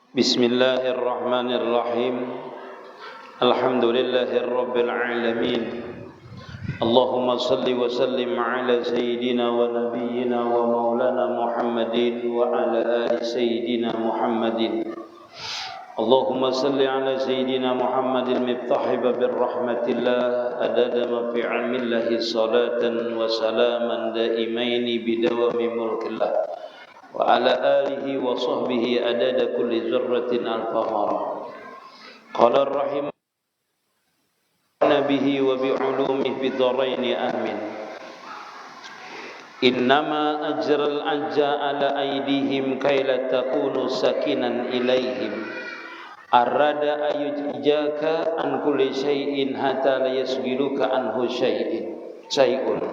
Bismillahirrahmanirrahim. Alhamdulillahirabbil alamin. Allahumma salli wa sallim ala sayyidina wa nabiyyina wa maulana Muhammadin wa ala ali sayyidina Muhammadin. Allahumma salli ala sayyidina Muhammadin miftahi babir rahmatillah adada ma fi ilmillahi salatan wa salaman daimaini bidawami mulkillah. Wa ala alihi wa sahbihi adada kulli zarratin alfamara. Qala ar-rahim nabihi wa bi'ulumihi bidharaini amin. Innama ajral ajja ala aydihim kayla takunu sakinan ilaihim. Arada ayujaka an kulli syai'in hatta la yasgiluka anhu syai'un.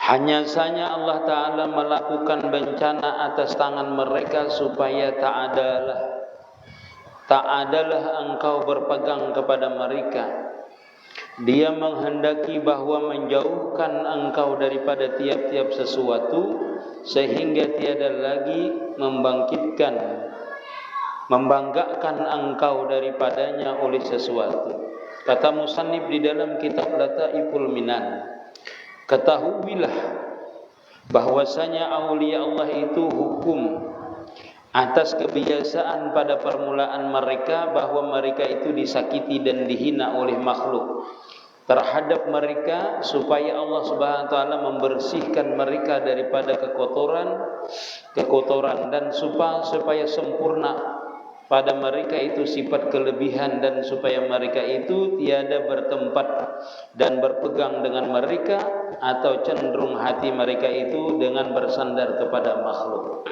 Hanya saja Allah Ta'ala melakukan bencana atas tangan mereka supaya tak adalah engkau berpegang kepada mereka. Dia menghendaki bahwa menjauhkan engkau daripada tiap-tiap sesuatu sehingga tiada lagi membanggakan engkau daripadanya oleh sesuatu. Kata musannif di dalam kitab Lataiful Minan, ketahuilah bahwasanya aulia Allah itu hukum atas kebiasaan pada permulaan mereka bahwa mereka itu disakiti dan dihina oleh makhluk terhadap mereka supaya Allah Subhanahu wa taala membersihkan mereka daripada kekotoran dan supaya sempurna pada mereka itu sifat kelebihan dan supaya mereka itu tiada bertempat dan berpegang dengan mereka atau cenderung hati mereka itu dengan bersandar kepada makhluk.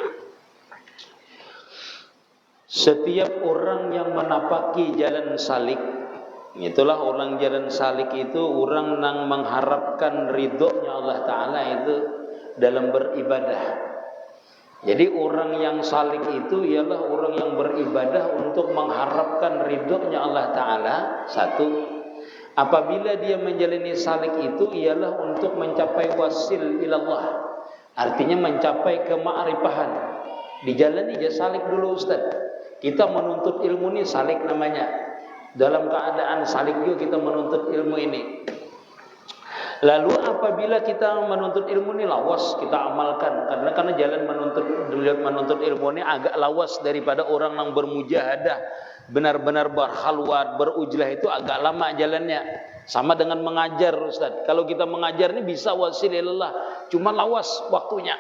Setiap orang yang menapaki jalan salik, itulah orang jalan salik itu orang yang mengharapkan ridhonya Allah Ta'ala itu dalam beribadah. Jadi orang yang salik itu ialah orang yang beribadah untuk mengharapkan ridhonya Allah Ta'ala. Satu, apabila dia menjalani salik itu ialah untuk mencapai wasil ilallah, artinya mencapai kema'rifahan. Dijalani aja salik dulu Ustaz. Kita menuntut ilmu ini salik namanya. Dalam keadaan salik juga kita menuntut ilmu ini. Lalu apabila kita menuntut ilmu ini lawas kita amalkan, karena jalan menuntut ilmu ini agak lawas daripada orang yang bermujahadah, benar-benar berkhalwat, berujlah itu agak lama jalannya. Sama dengan mengajar Ustaz. Kalau kita mengajar ini bisa wasilillah, cuma lawas waktunya.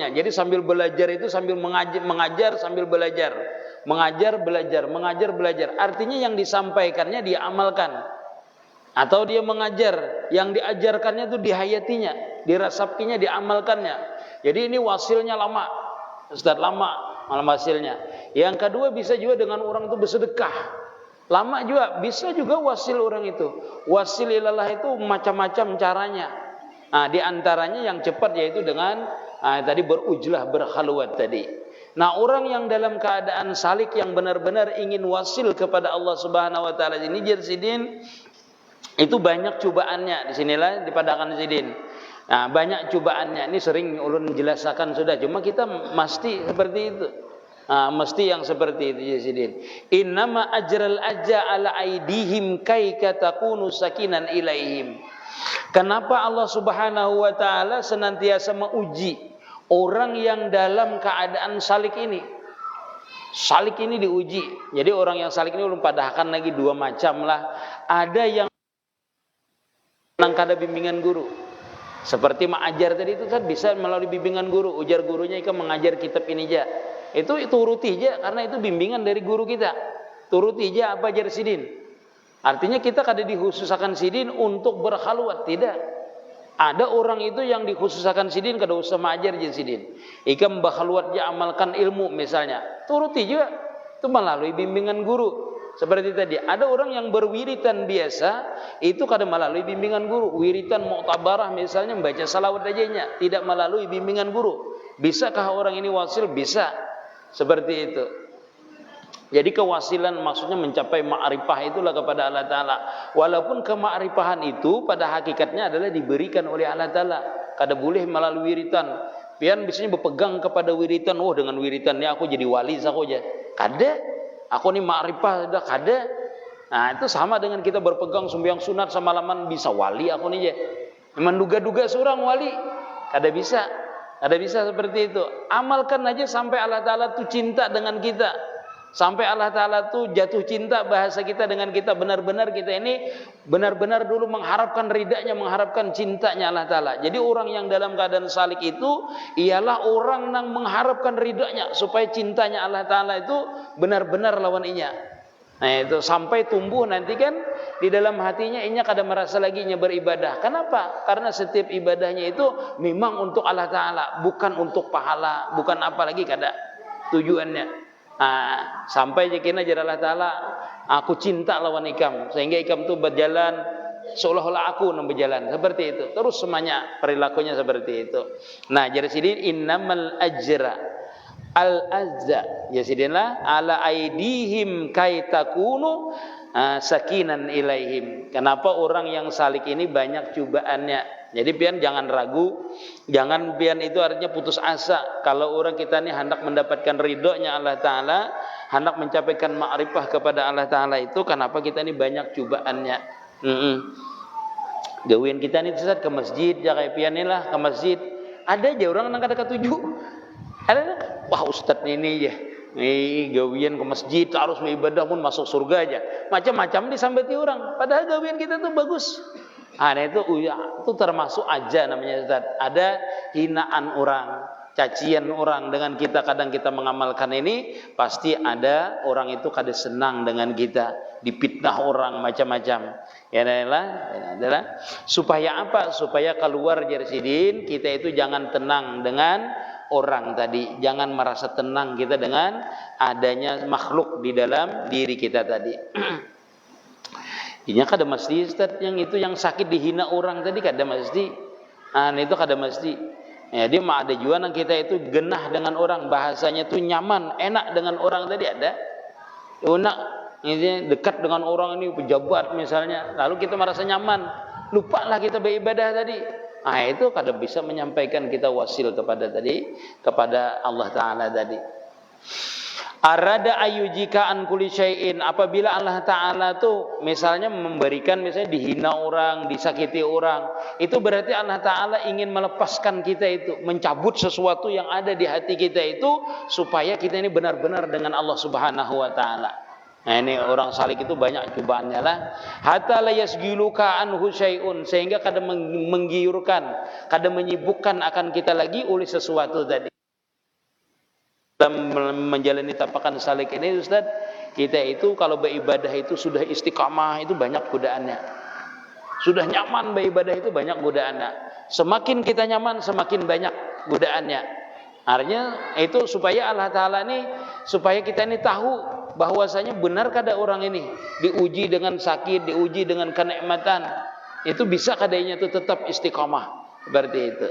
Jadi sambil belajar itu sambil mengajar sambil belajar. Mengajar belajar. Artinya yang disampaikannya dia amalkan. Atau dia mengajar, yang diajarkannya itu dihayatinya, dirasapinya, diamalkannya. Jadi ini wasilnya lama, Ustaz, lama malam hasilnya. Yang kedua bisa juga dengan orang itu bersedekah, lama juga, bisa juga wasil orang itu. Wasil ilallah itu macam-macam caranya. Nah, di antaranya yang cepat yaitu dengan tadi berujlah, berkhalwat tadi. Nah, orang yang dalam keadaan salik yang benar-benar ingin wasil kepada Allah Subhanahu wa taala ini jersidin, itu banyak cobaannya. Disinilah di Padakan Sidin. Nah, banyak cobaannya. Ini sering ulun jelaskan sudah. Cuma kita mesti seperti itu. Mesti yang seperti itu Sidin. Innama ajral ajja ala aidihim kai katakunu sakinan ilaihim. Kenapa Allah Subhanahu wa taala senantiasa menguji orang yang dalam keadaan salik ini? Salik ini diuji. Jadi orang yang salik ini ulun padahkan lagi dua macam lah. Ada yang kada bimbingan guru. Seperti mengajar tadi itu kan bisa melalui bimbingan guru. Ujar gurunya ikan mengajar kitab ini aja. Itu turuti aja karena itu bimbingan dari guru kita. Turuti aja apa ajar sidin. Artinya kita kada dikhususkan sidin untuk berkhalwat, tidak. Ada orang itu yang dikhususkan sidin kada usah mengajar aja sidin. Ikan berkhalwat aja amalkan ilmu misalnya. Turuti juga. Itu melalui bimbingan guru. Seperti tadi, ada orang yang berwiritan biasa, itu kadang melalui bimbingan guru. Wiritan mu'tabarah misalnya, membaca salawat ajanya, tidak melalui bimbingan guru. Bisakah orang ini wasil? Bisa. Seperti itu. Jadi kewasilan maksudnya mencapai ma'rifah itulah kepada Allah Ta'ala. Walaupun kema'rifahan itu pada hakikatnya adalah diberikan oleh Allah Ta'ala. Kada boleh melalui wiritan. pian biasanya berpegang kepada wiritan, dengan wiritannya aku jadi wali saja. Kada, aku ni ma'rifah dah kada. Nah, itu sama dengan kita berpegang sembahyang sunat semalaman bisa wali aku ni je. Menduga-duga seorang wali, kada bisa. Kada bisa seperti itu. Amalkan aja sampai Allah Ta'ala tu cinta dengan kita. Sampai Allah Ta'ala tu jatuh cinta bahasa kita dengan kita. Benar-benar kita ini benar-benar dulu mengharapkan ridanya, mengharapkan cintanya Allah Ta'ala. Jadi orang yang dalam keadaan salik itu ialah orang yang mengharapkan ridanya, supaya cintanya Allah Ta'ala itu benar-benar lawan inya. Nah itu sampai tumbuh nanti kan di dalam hatinya inya kada merasa lagi inya beribadah. Kenapa? Karena setiap ibadahnya itu memang untuk Allah Ta'ala, bukan untuk pahala, bukan apa lagi kada tujuannya. Sampai jekina jar Allah Ta'ala, aku cinta lawan ikam, sehingga ikam tu berjalan seolah-olah aku yang berjalan, seperti itu. Terus semuanya perilakunya seperti itu. Nah jadi sini innamal ajra al-azza ya sidinlah ala aidihim kaitakunu sakinan ilaihim. Kenapa orang yang salik ini banyak cobaannya? Jadi pian jangan ragu, jangan pian itu artinya putus asa. Kalau orang kita ini hendak mendapatkan ridhonya Allah Ta'ala, hendak mencapaikan ma'rifah kepada Allah Ta'ala itu, kenapa kita ini banyak cobaannya? Gawian kita ini Ustaz ke masjid, jaga pian ni lah ke masjid. Ada aja orang yang kada ketuju. Ada, wah Ustaz ini ya, gawian ke masjid harus beribadah pun masuk surga aja. Macam-macam disambati orang. Padahal gawian kita tuh bagus. Nah itu termasuk aja namanya Ustaz. Ada hinaan orang, cacian orang dengan kita. Kadang kita mengamalkan ini, pasti ada orang itu kada senang dengan kita, dipitnah orang macam-macam. Ya adalah supaya apa? Supaya keluar dari sidin kita itu jangan tenang dengan orang tadi, jangan merasa tenang kita dengan adanya makhluk di dalam diri kita tadi. Ini kada mesti Ustaz, yang itu yang sakit dihina orang tadi kada mesti. Itu kada mesti. Ya, dia mah ada juga yang kita itu genah dengan orang, bahasanya itu nyaman, enak dengan orang tadi ada. Enak ini dekat dengan orang ini pejabat misalnya, lalu kita merasa nyaman, lupalah kita beribadah tadi. Itu kada bisa menyampaikan kita wasil kepada Allah Ta'ala tadi. Arada ayujika an kulli syai'in, apabila Allah Ta'ala tuh misalnya memberikan, misalnya dihina orang, disakiti orang, itu berarti Allah Ta'ala ingin melepaskan kita itu, mencabut sesuatu yang ada di hati kita itu, supaya kita ini benar-benar dengan Allah Subhanahu wa Ta'ala. Nah ini orang salik itu banyak cobaannya lah. Hatta la yasgiluka anhu syai'un, sehingga kada menggiurkan, kada menyibukkan akan kita lagi oleh sesuatu tadi. Dalam menjalani tapakan salik ini Ustaz, kita itu kalau beribadah itu sudah istiqamah itu banyak godaannya. Sudah nyaman beribadah itu banyak godaannya. Semakin kita nyaman semakin banyak godaannya. Artinya itu supaya Allah Ta'ala ini, supaya kita ini tahu bahwasanya benar kada orang ini diuji dengan sakit, diuji dengan kenikmatan, itu bisa kadanya itu tetap istiqamah seperti itu.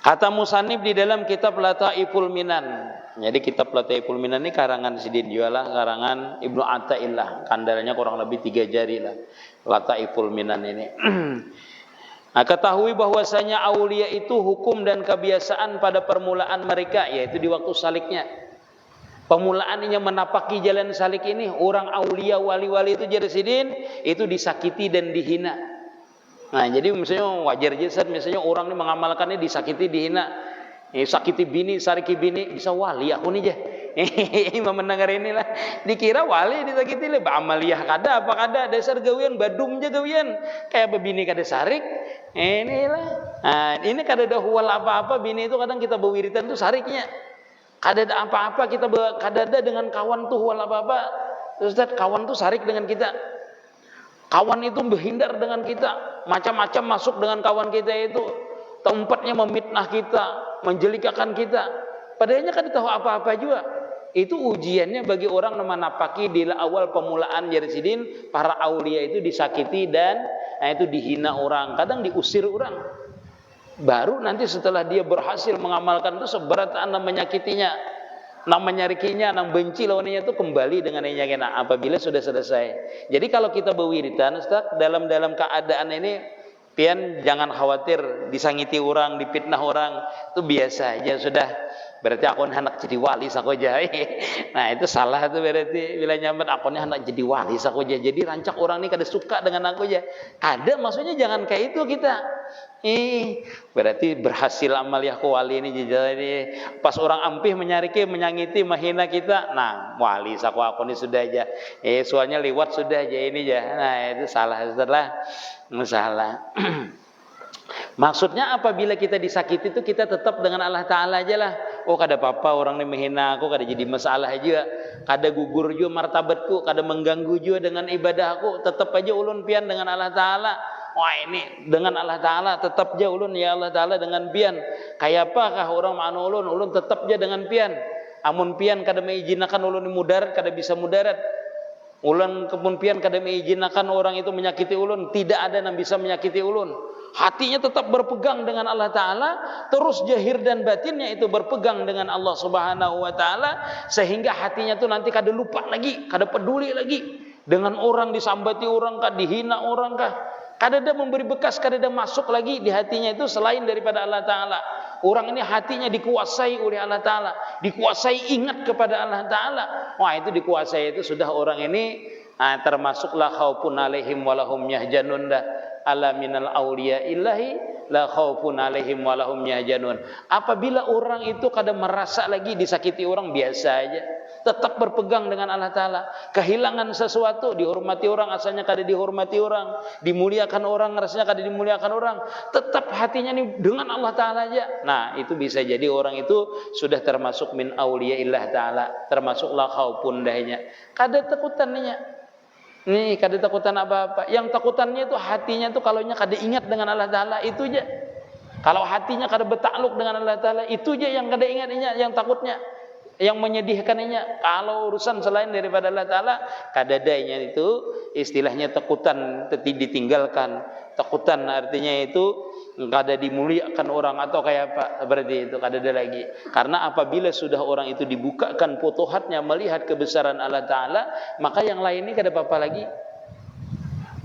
Kata musannif di dalam kitab Lataiful Minan. Jadi kitab Lataiful Minan ini karangan Sidin Jualah, karangan Ibnu Athaillah, kandarnya kurang lebih 3 jari lah. Lataiful Minan ini. Nah, ketahui bahwasanya aulia itu hukum dan kebiasaan pada permulaan mereka, yaitu di waktu saliknya. Pemulaannya menapaki jalan salik ini, orang aulia wali-wali itu jadi Sidin, itu disakiti dan dihina. Nah jadi misalnya wajar aja misalnya orang ini mengamalkannya disakiti, dihina, sakiti bini, sariki bini, bisa wali aku nih aja. Mendengar inilah, dikira wali disakiti le, amaliyah kada apa kada, dasar gawian badum aja gawian, kayak bini kada sarik, inilah. Nah ini kada ada huwal apa-apa, bini itu kadang kita berwiritan tuh sariknya, kada ada apa-apa kita kada ada dengan kawan tuh huwal apa-apa, terus kawan tuh sarik dengan kita. Kawan itu menghindar dengan kita, macam-macam masuk dengan kawan kita itu, tempatnya memitnah kita, menjelikakan kita. Padahalnya kan tahu apa-apa juga. Itu ujiannya bagi orang yang menapaki di awal pemulaan Yarsidin, para aulia itu disakiti dan itu dihina orang, kadang diusir orang. Baru nanti setelah dia berhasil mengamalkan itu seberat anda menyakitinya, namanya rikinya, nang benci lawannya itu kembali dengan yang apabila sudah selesai. Jadi kalau kita berwiritan Ustaz, dalam keadaan ini Pian jangan khawatir disangiti orang, dipitnah orang, itu biasa aja sudah. Berarti aku hendak jadi wali sakoja. Nah itu salah tuh berarti bila nyambat aku hendak jadi wali sakoja. Jadi rancak orang ini kada suka dengan aku aja. Kada, maksudnya jangan kayak itu kita. Berarti berhasil amaliyah ku wali ini jadi pas orang ampih menyariki, menyangiti, menghina kita. Nah wali saku aku ini sudah aja. Soalnya liwat sudah aja ini aja. Nah itu salah setelah masalah. Maksudnya apabila kita disakiti itu kita tetap dengan Allah Ta'ala aja lah. Oh kada apa-apa orang ini menghina aku, kada jadi masalah aja. Kada gugur juga martabatku, kada mengganggu juga dengan ibadah aku. Tetap aja ulun pian dengan Allah Ta'ala. Wah ini dengan Allah Ta'ala tetap aja ulun ya Allah Ta'ala dengan pian. Kayak apakah orang ma'anu ulun tetap aja dengan pian. Amun pian kada mengizinakan ulun mudarat, kada bisa mudarat. Ulun kepun pian kada mengizinakan orang itu menyakiti ulun, tidak ada yang bisa menyakiti ulun. Hatinya tetap berpegang dengan Allah Ta'ala, terus jahir dan batinnya itu berpegang dengan Allah Subhanahu Wa Ta'ala, sehingga hatinya itu nanti kada lupa lagi, kada peduli lagi dengan orang, disambati orang kah, dihina orang kah, kada ada memberi bekas, kada ada masuk lagi di hatinya itu selain daripada Allah Ta'ala. Orang ini hatinya dikuasai oleh Allah Ta'ala, dikuasai ingat kepada Allah Ta'ala. Wah itu dikuasai itu sudah orang ini termasuklah khaufun alaihim walahum yahjanun dah. Ala minal awliya illahi la khaufun alaihim walahum yahjanun. Apabila orang itu kada merasa lagi disakiti orang, biasa aja, tetap berpegang dengan Allah Ta'ala. Kehilangan sesuatu, dihormati orang asalnya kada dihormati orang, dimuliakan orang rasanya kada dimuliakan orang, tetap hatinya ini dengan Allah Ta'ala aja. Nah itu bisa jadi orang itu sudah termasuk min awliya illah Ta'ala, termasuk la khaufun dahnya, kada takutannya. Nih kada takutan apa-apa. Yang takutannya itu hatinya itu kalau kada ingat dengan Allah Ta'ala itu aja. Kalau hatinya kada bertakluk dengan Allah Ta'ala itu aja yang kada ingatnya, yang takutnya, yang menyedihkannya. Kalau urusan selain daripada Allah Ta'ala kada adanya itu istilahnya takutan ditinggalkan. Takutan artinya itu kada dimuliakan orang atau kayak apa, berarti itu kada ada lagi. Karena apabila sudah orang itu dibukakan futuhatnya melihat kebesaran Allah Ta'ala, maka yang lain ini kada apa-apa lagi.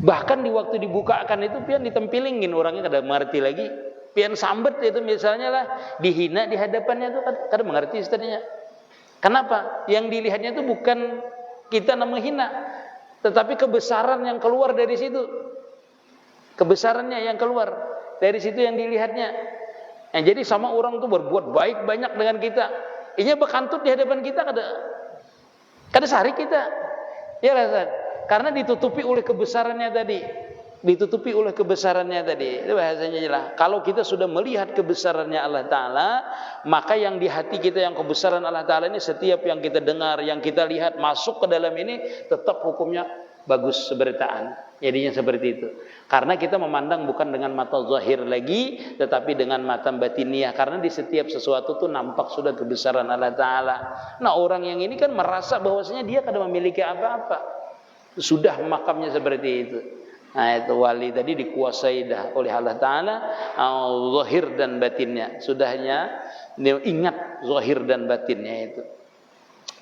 Bahkan di waktu dibukakan itu pian ditempilingin orangnya kada mengerti lagi. Pian sambet itu misalnya lah dihina di hadapannya itu kada mengerti istilahnya. Kenapa? Yang dilihatnya itu bukan kita menghina, tetapi kebesaran yang keluar dari situ. Kebesarannya yang keluar dari situ yang dilihatnya. Jadi sama orang itu berbuat baik banyak dengan kita, inya berkantut di hadapan kita kada sari kita. Ya Ustaz, karena ditutupi oleh kebesarannya tadi. Ditutupi oleh kebesarannya tadi. Itu bahasanya jelas. Kalau kita sudah melihat kebesarannya Allah Ta'ala, maka yang di hati kita yang kebesaran Allah Ta'ala ini, setiap yang kita dengar, yang kita lihat masuk ke dalam ini, tetap hukumnya bagus seberitaan. Jadinya seperti itu. Karena kita memandang bukan dengan mata zahir lagi, tetapi dengan mata batiniah. Karena di setiap sesuatu itu nampak sudah kebesaran Allah Ta'ala. Nah orang yang ini kan merasa bahwasanya dia kada memiliki apa-apa, sudah makamnya seperti itu. Nah itu wali tadi dikuasai dah oleh Allah Ta'ala, zahir dan batinnya. Sudahnya dia ingat zahir dan batinnya itu.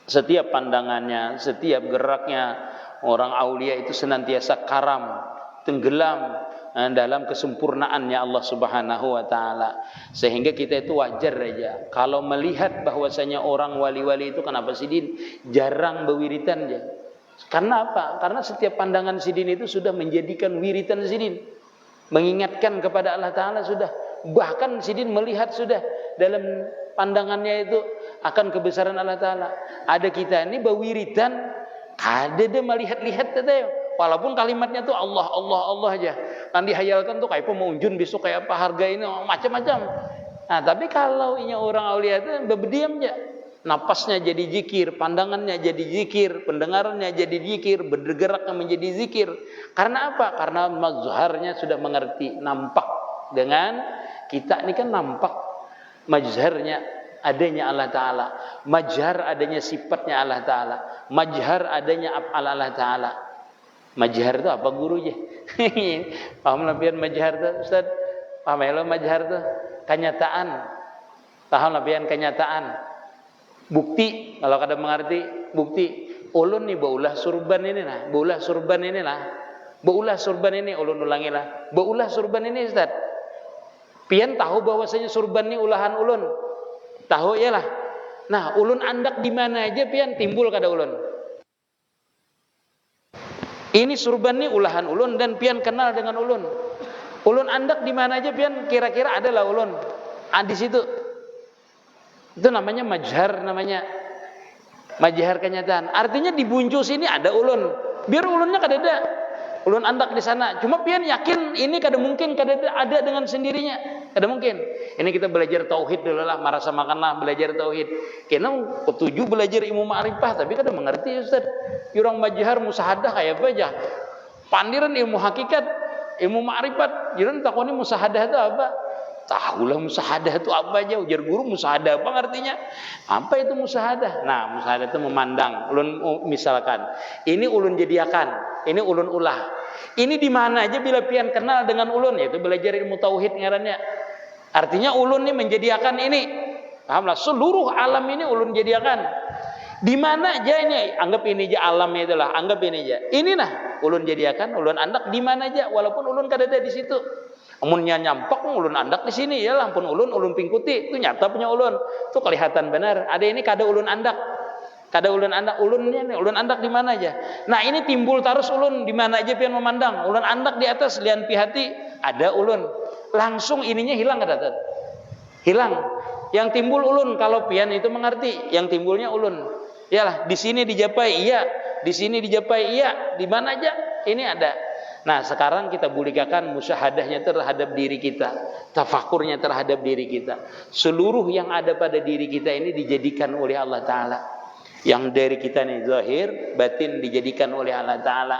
Setiap pandangannya, setiap geraknya, orang aulia itu senantiasa karam, tenggelam dalam kesempurnaannya Allah Subhanahu Wa Ta'ala. Sehingga kita itu wajar aja kalau melihat bahwasanya orang wali-wali itu kenapa Sidin jarang berwiritan aja. Karena apa? Karena setiap pandangan Sidin itu sudah menjadikan wiritan Sidin, mengingatkan kepada Allah Ta'ala sudah. Bahkan Sidin melihat sudah dalam pandangannya itu akan kebesaran Allah Ta'ala. Ada kita ini berwiritan, ada dia melihat-lihat tadi. Walaupun kalimatnya tuh Allah, Allah, Allah aja. Kan dihayalkan tuh kayak pemunjun besok kayak apa harga ini macam-macam. Nah, tapi kalau ini orang aulia itu berdiam aja. Napasnya jadi zikir, pandangannya jadi zikir, pendengarannya jadi zikir, bergeraknya menjadi zikir. Karena apa? Karena mazharnya sudah mengerti, nampak dengan kita ini kan nampak mazharnya adanya Allah Ta'ala, majhar adanya sifatnya Allah Ta'ala, majhar adanya af'al Allah Ta'ala. Majhar itu apa gurunya? Paham lebihan majhar itu Ustaz? Paham ya lo majhar itu? Kenyataan. Paham lebihan kenyataan. Bukti, kalau kada mengerti bukti. Ulun nih baulah surban ini lah, baulah surban ini lah. Beulah surban ini, ulun ulangilah. Beulah surban ini Ustaz. Pian tahu bahwasanya surban ini ulahan ulun. Tahu ya lah. Nah, ulun andak di mana aja pian timbul kada ulun. Ini surban ini ulahan ulun dan pian kenal dengan ulun. Ulun andak di mana aja pian kira-kira adalah ulun. Di situ. Itu namanya majhar, namanya majhar kenyataan. Artinya di buncu sini ada ulun. Biar ulunnya kada ada. Ulun andak di sana. Cuma pian yakin ini kada mungkin kada ada dengan sendirinya. Kada mungkin. Ini kita belajar tauhid dulu lah, marasa makanlah belajar tauhid. Kena ketujuh belajar ilmu ma'rifah tapi kada mengerti Ustaz. Orang majhar musahadah kayak apa aja. Pandiran ilmu hakikat, ilmu ma'rifat. Jiran takoni musahadah itu apa? Tahulah musahadah itu apa aja. Ujar guru musahadah apa artinya? Apa itu musahadah? Nah, musahadah itu memandang. Ulun misalkan, ini ulun jadiakan, ini ulun ulah. Ini di mana aja bila pian kenal dengan ulun, yaitu belajar ilmu tauhid ngarannya. Artinya ulun ini menjadiakan ini. Pahamlah, seluruh alam ini ulun jadiakan. Di mana aja ini, anggap ini aja alamnya itulah, anggap ini aja. Ini nah ulun jadiakan, ulun andak di mana aja walaupun ulun kada ada di situ. Amunnya nyampak ulun andak di sini ya lah, ampun ulun pingkuti itu nyata punya ulun. Itu kelihatan benar. Ada ini kada ulun andak. Kada ulun andak, ulunnya nih, ulun andak di mana aja. Nah, ini timbul terus ulun di mana aja pian memandang. Ulun andak di atas lian pihati ada ulun. Langsung ininya hilang kada Tad? Hilang. Yang timbul ulun kalau pian itu mengerti, yang timbulnya ulun. Yalah, di sini dijapai iya, di sini dijapai iya, di mana aja ini ada. Nah, sekarang kita bulikakan musyahadahnya terhadap diri kita, tafakurnya terhadap diri kita. Seluruh yang ada pada diri kita ini dijadikan oleh Allah Ta'ala. Yang dari kita ini zahir, batin dijadikan oleh Allah Ta'ala.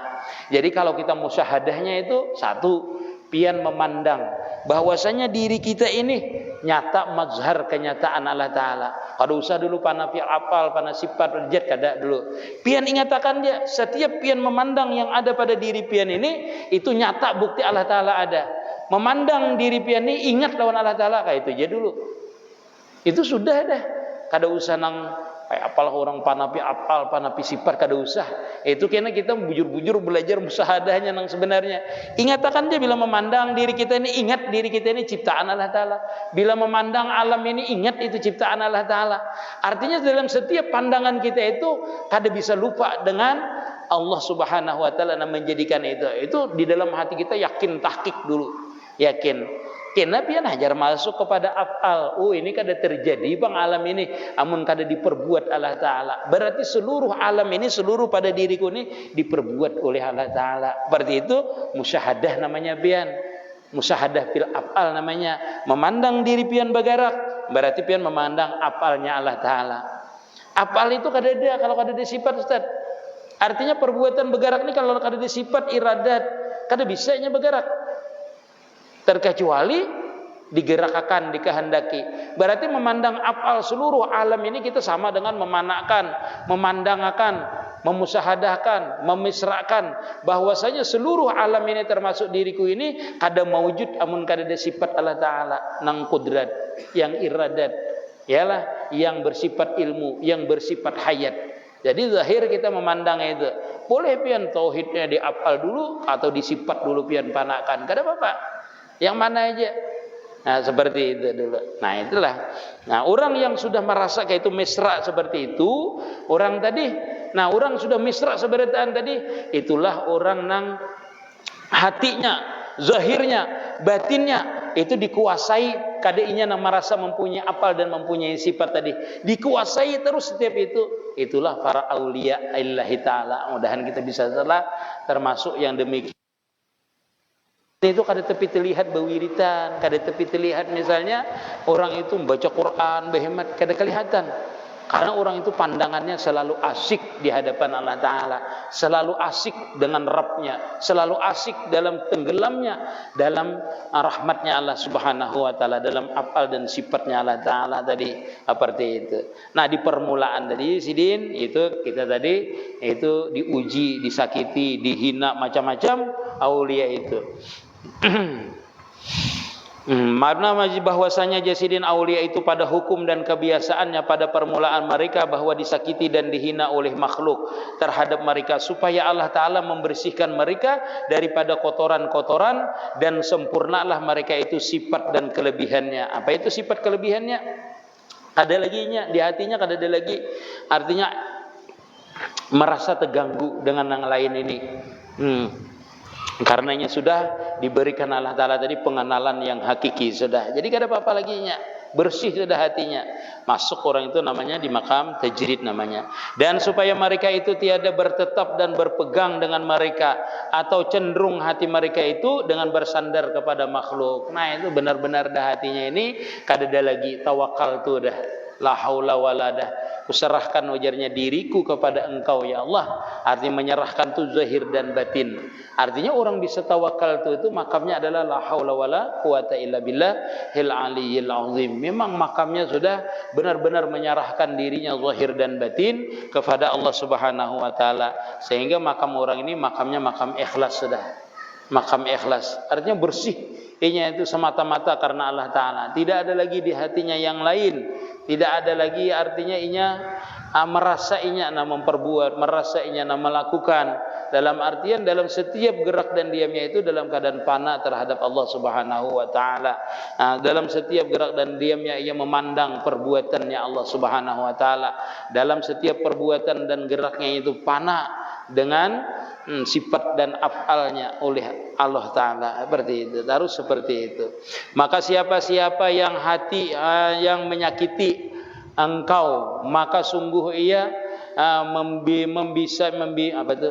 Jadi kalau kita musyahadahnya itu satu, pian memandang bahwasanya diri kita ini nyata mazhar kenyataan Allah Ta'ala. Kada usah dulu panapi apal, panasifat, rejat kada dulu. Pian ingatakan dia, setiap pian memandang yang ada pada diri pian ini, itu nyata bukti Allah Ta'ala ada. Memandang diri pian ini, ingat lawan Allah Ta'ala, kayak itu aja dulu. Itu sudah dah. Kada usah nang apalah orang panapi apal, panapi sifat, kada usah. Itu karena kita bujur-bujur belajar musahadahnya nang sebenarnya. Ingatakan dia bila memandang diri kita ini, ingat diri kita ini ciptaan Allah Ta'ala. Bila memandang alam ini, ingat itu ciptaan Allah Ta'ala. Artinya dalam setiap pandangan kita itu kada bisa lupa dengan Allah Subhanahu Wa Ta'ala yang menjadikan itu. Itu di dalam hati kita yakin tahqiq dulu. Yakin. Kena pian hajar masuk kepada af'al. Oh, ini kada terjadi bang alam ini, amun kada diperbuat Allah Ta'ala. Berarti seluruh alam ini, seluruh pada diriku ini diperbuat oleh Allah Ta'ala. Berarti itu musyahadah namanya pian. Musyahadah fil af'al namanya. Memandang diri pian bergerak, berarti pian memandang af'alnya Allah Ta'ala. Af'al itu kada ada kalau kada ada sifat Ustaz. Artinya perbuatan bergerak ini kalau kada ada sifat iradat, kada bisanya bergerak. Terkecuali digerakkan, dikehendaki. Berarti memandang af'al seluruh alam ini kita sama dengan memanakan, memandangakan, memusahadahkan, memisrakan bahwasanya seluruh alam ini termasuk diriku ini kada maujud amun kada ada sifat Allah Ta'ala nang kudrat, yang iradat, yalah yang bersifat ilmu, yang bersifat hayat. Jadi zahir kita memandang itu. Boleh pian tauhidnya diapal dulu atau disifat dulu pian panakan, kada apa-apa. Yang mana aja. Nah, seperti itu dulu. Nah, itulah. Nah, orang yang sudah merasa kayak itu mesra seperti itu, orang tadi, nah orang sudah mesra seperti tadi, itulah orang nang hatinya, zahirnya, batinnya itu dikuasai, kadainya nang merasa mempunyai apal dan mempunyai sifat tadi. Dikuasai terus setiap itu. Itulah para aulia illahi ta'ala. Mudahan kita bisa salah termasuk yang demikian. Itu kada tepi terlihat berwiritan, kada tepi terlihat misalnya orang itu membaca Quran berhemat, kada kelihatan. Karena orang itu pandangannya selalu asik di hadapan Allah Ta'ala, selalu asik dengan Rabbnya, selalu asik dalam tenggelamnya dalam rahmatnya Allah Subhanahu Wa Ta'ala, dalam afal dan sifatnya Allah Ta'ala tadi, seperti itu. Nah, di permulaan tadi sidin itu kita tadi itu diuji, disakiti, dihina macam-macam aulia itu. Mana bahwasanya jasidin aulia itu pada hukum dan kebiasaannya pada permulaan mereka bahwa disakiti dan dihina oleh makhluk terhadap mereka, supaya Allah Ta'ala membersihkan mereka daripada kotoran-kotoran dan sempurnalah mereka itu sifat dan kelebihannya. Apa itu sifat kelebihannya? Ada laginya di hatinya, ada lagi, artinya merasa terganggu dengan yang lain ini. Karenanya sudah diberikan Allah Ta'ala tadi pengenalan yang hakiki sudah. Jadi tidak ada apa-apa lagi nya. Bersih sudah hatinya. Masuk orang itu namanya di makam tajrid namanya. Dan supaya mereka itu tiada bertetap dan berpegang dengan mereka, atau cenderung hati mereka itu dengan bersandar kepada makhluk. Nah itu benar-benar dah hatinya ini kadada lagi tawakal tu dah. La haula wala dah. Kuserahkan wajarnya diriku kepada Engkau ya Allah. Artinya menyerahkan tu zahir dan batin. Artinya orang bisa tawakal itu makamnya adalah la haula wala quwata illa billahil aliyyil azim. Memang makamnya sudah benar-benar menyerahkan dirinya zahir dan batin kepada Allah Subhanahu wa taala. Sehingga makam orang ini makamnya makam ikhlas sudah. Makam ikhlas. Artinya bersih. Inya itu semata-mata karena Allah Ta'ala. Tidak ada lagi di hatinya yang lain. Tidak ada lagi artinya inya merasa inya memperbuat, merasa inya melakukan. Dalam artian dalam setiap gerak dan diamnya itu dalam keadaan fana terhadap Allah Subhanahu wa taala. Dalam setiap gerak dan diamnya ia memandang perbuatannya Allah Subhanahu wa taala. Dalam setiap perbuatan dan geraknya itu fana dengan sifat dan af'alnya oleh Allah Ta'ala. Seperti itu, harus seperti itu. Maka siapa-siapa yang hati yang menyakiti engkau, maka sungguh ia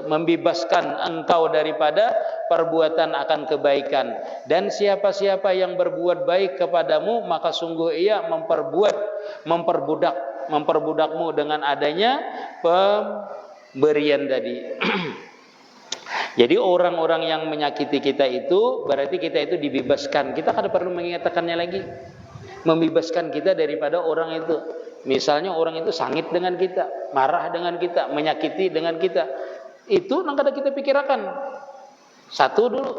membebaskan engkau daripada perbuatan akan kebaikan. Dan siapa-siapa yang berbuat baik kepadamu, maka sungguh ia memperdudakmu dengan adanya pemberian tadi. Jadi orang-orang yang menyakiti kita itu berarti kita itu dibebaskan. Kita kada perlu mengingatkannya lagi. Membebaskan kita daripada orang itu. Misalnya orang itu sangit dengan kita, marah dengan kita, menyakiti dengan kita. Itu yang kada kita pikirkan. Satu dulu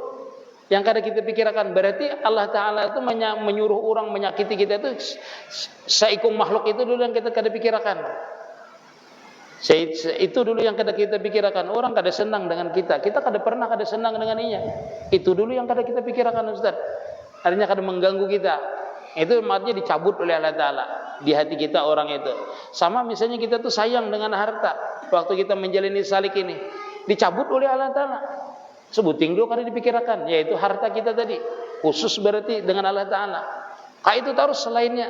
yang kada kita pikirkan, berarti Allah Ta'ala itu menyuruh orang menyakiti kita itu seikung makhluk itu dulu yang kita kada pikirkan. Itu dulu yang kada kita pikirkan. Orang kada senang dengan kita, kita kada pernah kada senang dengan inya. Itu dulu yang kada kita pikirkan, Ustaz. Artinya kada mengganggu kita. Itu maksudnya dicabut oleh Allah Ta'ala di hati kita orang itu. Sama misalnya kita tuh sayang dengan harta, waktu kita menjalani salik ini dicabut oleh Allah Ta'ala. Sebuting dulu kada dipikirkan, yaitu harta kita tadi. Khusus berarti dengan Allah Ta'ala. Itu terus selainnya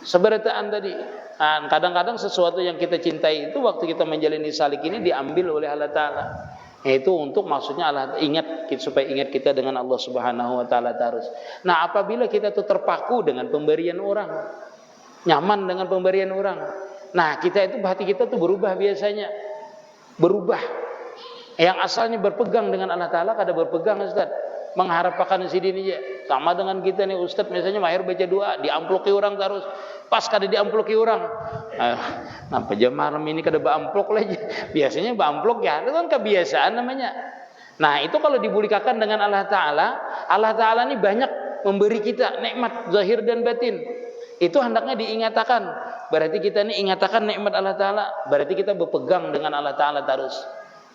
seberataan tadi. Kadang-kadang sesuatu yang kita cintai itu waktu kita menjalani salik ini diambil oleh Allah Ta'ala. Itu untuk maksudnya Allah ingat, supaya ingat kita dengan Allah Subhanahu wa taala terus. Nah, apabila kita tuh terpaku dengan pemberian orang, nyaman dengan pemberian orang, nah kita itu hati kita tuh berubah biasanya. Berubah. Yang asalnya berpegang dengan Allah Ta'ala kada berpegang, Ustaz. Mengharapkan sidin aja. Sama dengan kita nih Ustaz, misalnya mahir baca doa, diamploki orang terus. Pas kada diamploki orang. Nampak jam malam ini kada baamplok lagi. Biasanya baamplok ya, itu kan kebiasaan namanya. Nah, itu kalau dibulikakan dengan Allah Ta'ala ini banyak memberi kita nikmat zahir dan batin. Itu hendaknya diingatkan. Berarti kita ini ingatkan nikmat Allah Ta'ala, berarti kita berpegang dengan Allah Ta'ala terus.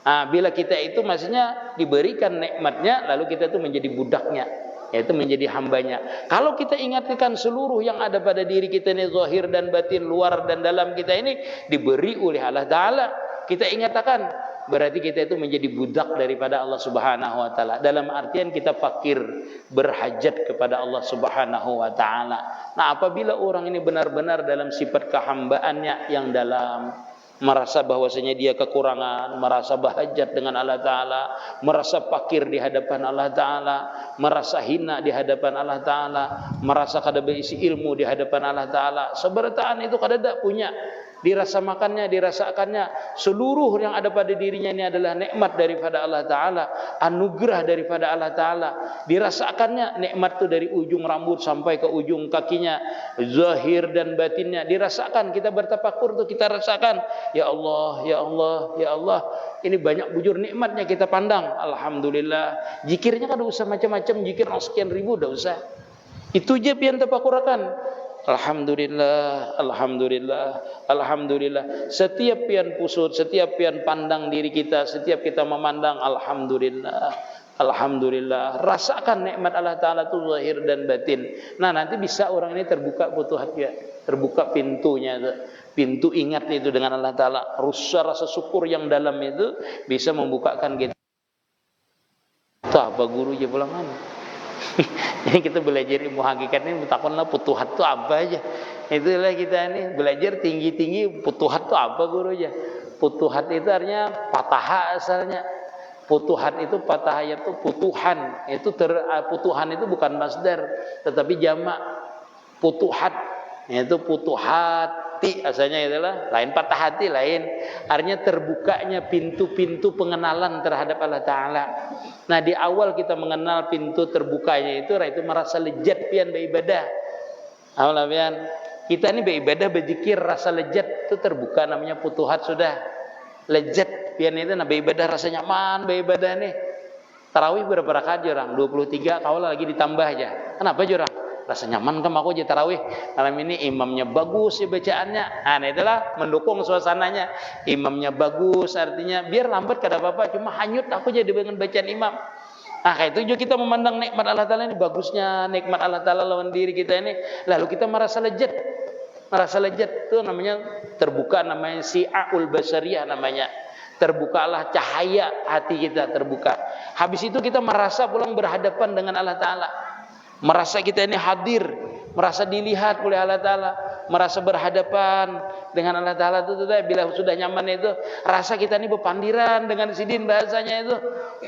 Bila kita itu maksudnya diberikan nikmatnya, lalu kita itu menjadi budaknya, yaitu menjadi hambanya. Kalau kita ingatkan seluruh yang ada pada diri kita ini, zahir dan batin, luar dan dalam kita ini diberi oleh Allah Ta'ala, kita ingatkan, berarti kita itu menjadi budak daripada Allah Subhanahu wa taala. Dalam artian kita fakir, berhajat kepada Allah Subhanahu wa taala. Nah, apabila orang ini benar-benar dalam sifat kehambaannya yang dalam, merasa bahwasanya dia kekurangan, merasa bahajat dengan Allah Ta'ala, merasa fakir di hadapan Allah Ta'ala, merasa hina di hadapan Allah Ta'ala, merasa kada berisi ilmu di hadapan Allah Ta'ala, seberataan itu kada ada punya. Dirasakannya seluruh yang ada pada dirinya ini adalah nikmat daripada Allah Ta'ala, anugerah daripada Allah Ta'ala. Dirasakannya nikmat itu dari ujung rambut sampai ke ujung kakinya, zahir dan batinnya dirasakan. Kita bertafakur tuh kita rasakan, ya Allah, ya Allah, ya Allah. Ini banyak bujur nikmatnya kita pandang. Alhamdulillah. Zikirnya kan usah macam-macam, zikir sekian ribu dah usah. Itu je pian tapakurakan. Alhamdulillah, alhamdulillah, alhamdulillah. Setiap pian pusut, setiap pian pandang diri kita, setiap kita memandang alhamdulillah, alhamdulillah. Rasakan nikmat Allah Taala itu zahir dan batin. Nah, nanti bisa orang ini terbuka futuhat ya, terbuka pintunya itu. Pintu ingat itu dengan Allah Taala. Rasa syukur yang dalam itu bisa membukakan kita. Apa guru je pulang kan? Jadi kita belajar ilmu hakikat ini takutlah futuhat itu apa aja. Itulah kita ini belajar tinggi-tinggi futuhat itu apa guru aja. Futuhat itu artinya patah asalnya. Futuhat itu patah itu futuhan. Futuhan itu bukan masdar tetapi jamak. Futuhat itu futuhati asalnya itulah, lain patah hati lain. Artinya terbukanya pintu-pintu pengenalan terhadap Allah Taala. Nah, di awal kita mengenal pintu terbukanya itu merasa lezat pian beribadah. Awal pian kita ini beribadah berzikir rasa lezat itu terbuka namanya futuhat sudah. Lezat pian itu nah beribadah rasa nyaman beribadah nih. Tarawih berapa rakaat orang? 23 kalau lagi ditambah aja. Kenapa jorang? Rasa nyaman kan aku aja tarawih. Malam ini imamnya bagus ya bacaannya. Nah, itulah mendukung suasananya. Imamnya bagus artinya biar lambat kada apa-apa, cuma hanyut aku jadi dengan bacaan imam. Nah, kayak itu juga kita memandang nikmat Allah Taala ini bagusnya nikmat Allah Taala lawan diri kita ini. Lalu kita merasa lezat. Merasa lezat itu namanya terbuka, namanya si'aul basariyah namanya. Terbukalah cahaya hati kita terbuka. Habis itu kita merasa pulang berhadapan dengan Allah Taala. Merasa kita ini hadir, merasa dilihat oleh Allah Ta'ala, merasa berhadapan dengan Allah Ta'ala itu bila sudah nyaman itu, rasa kita ini berpandiran dengan sidin bahasanya itu.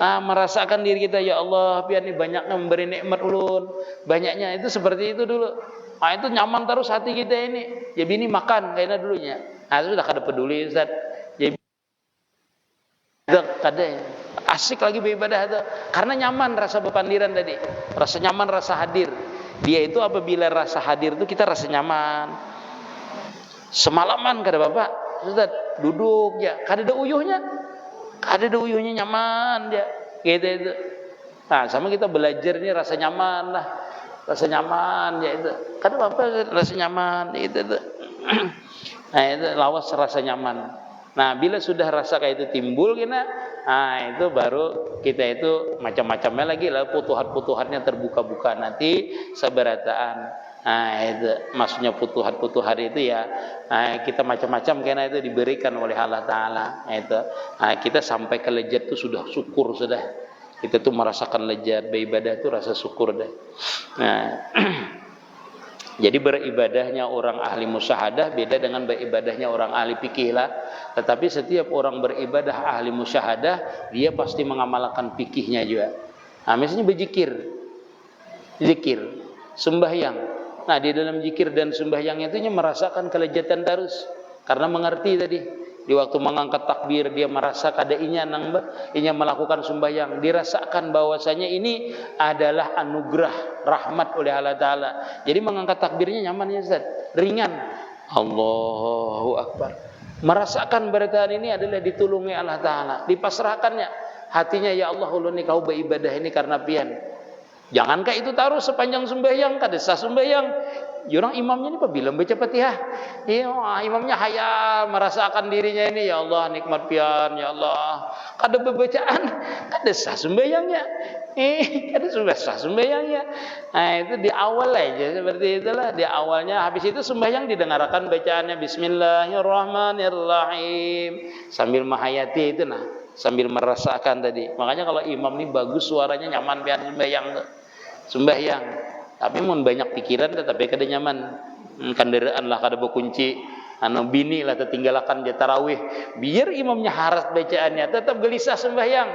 Merasakan diri kita, ya Allah, biar ini banyaknya memberi nikmat ulun, banyaknya itu seperti itu dulu. Itu nyaman terus hati kita ini. Jadi ini makan kayaknya dulunya. Itu sudah kada peduli Ustaz. Jadi kada asik lagi beribadah itu karena nyaman rasa berpandiran tadi, rasa nyaman, rasa hadir. Dia itu apabila rasa hadir itu kita rasa nyaman. Semalaman kada bapak Ustaz duduk ya, kada ada uyuhnya nyaman ya gitu itu. Nah, sama kita belajar ini rasa nyaman lah, rasa nyaman ya itu. Kada bapak rasa nyaman itu. Nah, itu lawas rasa nyaman. Nah, bila sudah rasa kayak itu timbul kena, itu baru kita itu macam-macamnya lagi lah, putuhat-putuhatnya terbuka-buka nanti seberataan. Itu maksudnya putuhat-putuhat itu ya, kita macam-macam kena itu diberikan oleh Allah Taala. Itu kita sampai ke lezat itu sudah syukur sudah. Kita tuh merasakan lezat beribadah itu rasa syukur dah. Jadi beribadahnya orang ahli musyahadah beda dengan beribadahnya orang ahli fikih lah. Tetapi setiap orang beribadah ahli musyahadah, dia pasti mengamalkan fikihnya juga. Misalnya berzikir, zikir, sembahyang. Nah, di dalam zikir dan sembahyang itu merasakan kelezatan terus. Karena mengerti tadi. Di waktu mengangkat takbir dia merasa kadainya inya melakukan sembahyang, dirasakan bahwasanya ini adalah anugerah rahmat oleh Allah Taala. Jadi mengangkat takbirnya nyaman ya Ustaz, ringan. Allahu Akbar. Merasakan bertahan ini adalah ditulungi Allah Taala, dipasrahkannya hatinya, ya Allah ulun ni kau beribadah ini karena pian. Jangankah itu taruh sepanjang sembahyang, kada sah sembahyang. Orang imamnya ini apabila baca Fatihah, imamnya hayal merasakan dirinya ini, ya Allah nikmat pian, ya Allah. Kada bacaan, kada sah sembahyangnya. Kada sah sembahyangnya. Itu di awal aja seperti itulah, di awalnya. Habis itu sembahyang didengarkan bacaannya Bismillahirrahmanirrahim sambil menghayati itu sambil merasakan tadi. Makanya kalau imam ini bagus suaranya nyaman pian sembahyang. Tapi mun banyak pikiran tetapi kada nyaman. Kendaraan lah kada berkunci, bini lah tertinggalakan dia tarawih. Biar imamnya haras bacaannya, tetap gelisah sembahyang.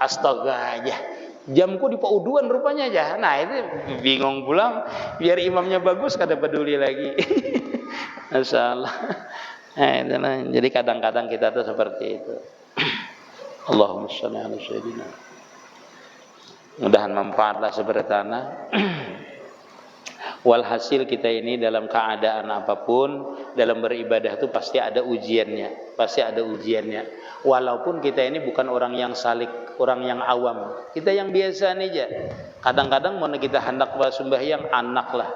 Astaga aja. Jamku di pauduan rupanya aja. Nah, itu bingung pulang. Biar imamnya bagus kada peduli lagi. Masyaallah. Jadi kadang-kadang kita tuh seperti itu. Allahumma shalli ala sayyidina. Mudahan manfaatlah sebertana. Walhasil kita ini dalam keadaan apapun, dalam beribadah itu pasti ada ujiannya, pasti ada ujiannya. Walaupun kita ini bukan orang yang salik, orang yang awam, kita yang biasa aja. Kadang-kadang mau kita hendak sembahyang, anak lah,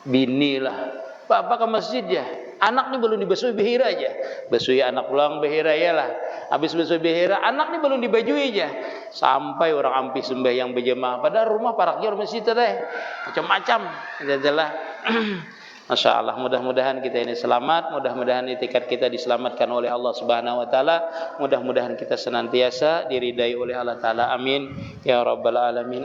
bini lah, bapak ke masjid ya, anak nih belum dibasuh behira aja, basuhi anak pulang behira ya lah, habis basuh behira, anak nih belum dibajui aja, sampai orang ampi sembahyang berjamaah, padahal rumah paraknya rumah situ deh, macam-macam, adalah. Masya Allah, mudah-mudahan kita ini selamat, mudah-mudahan itikat kita diselamatkan oleh Allah Subhanahu Wa Taala, mudah-mudahan kita senantiasa diridai oleh Allah Taala, amin ya rabbal alamin.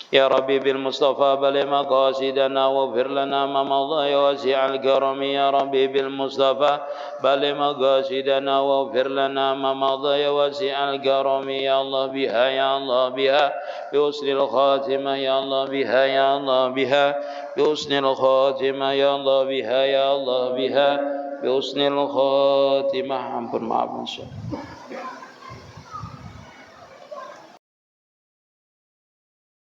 Ya Rabbi bil Mustafa baligh maqasidana waghfir lana ma madha ya wasi'al karami. Ya Rabbi bil Mustafa baligh maqasidana waghfir lana ma madha ya wasi'al karami. Ya Allah biha, ya Allah biha, bi husnil khatimah, ya Allah biha, ya Allah biha, bi husnil khatimah, ya Allah biha, ya Allah biha, bi husnil khatimah. Ampun, maaf insyaallah.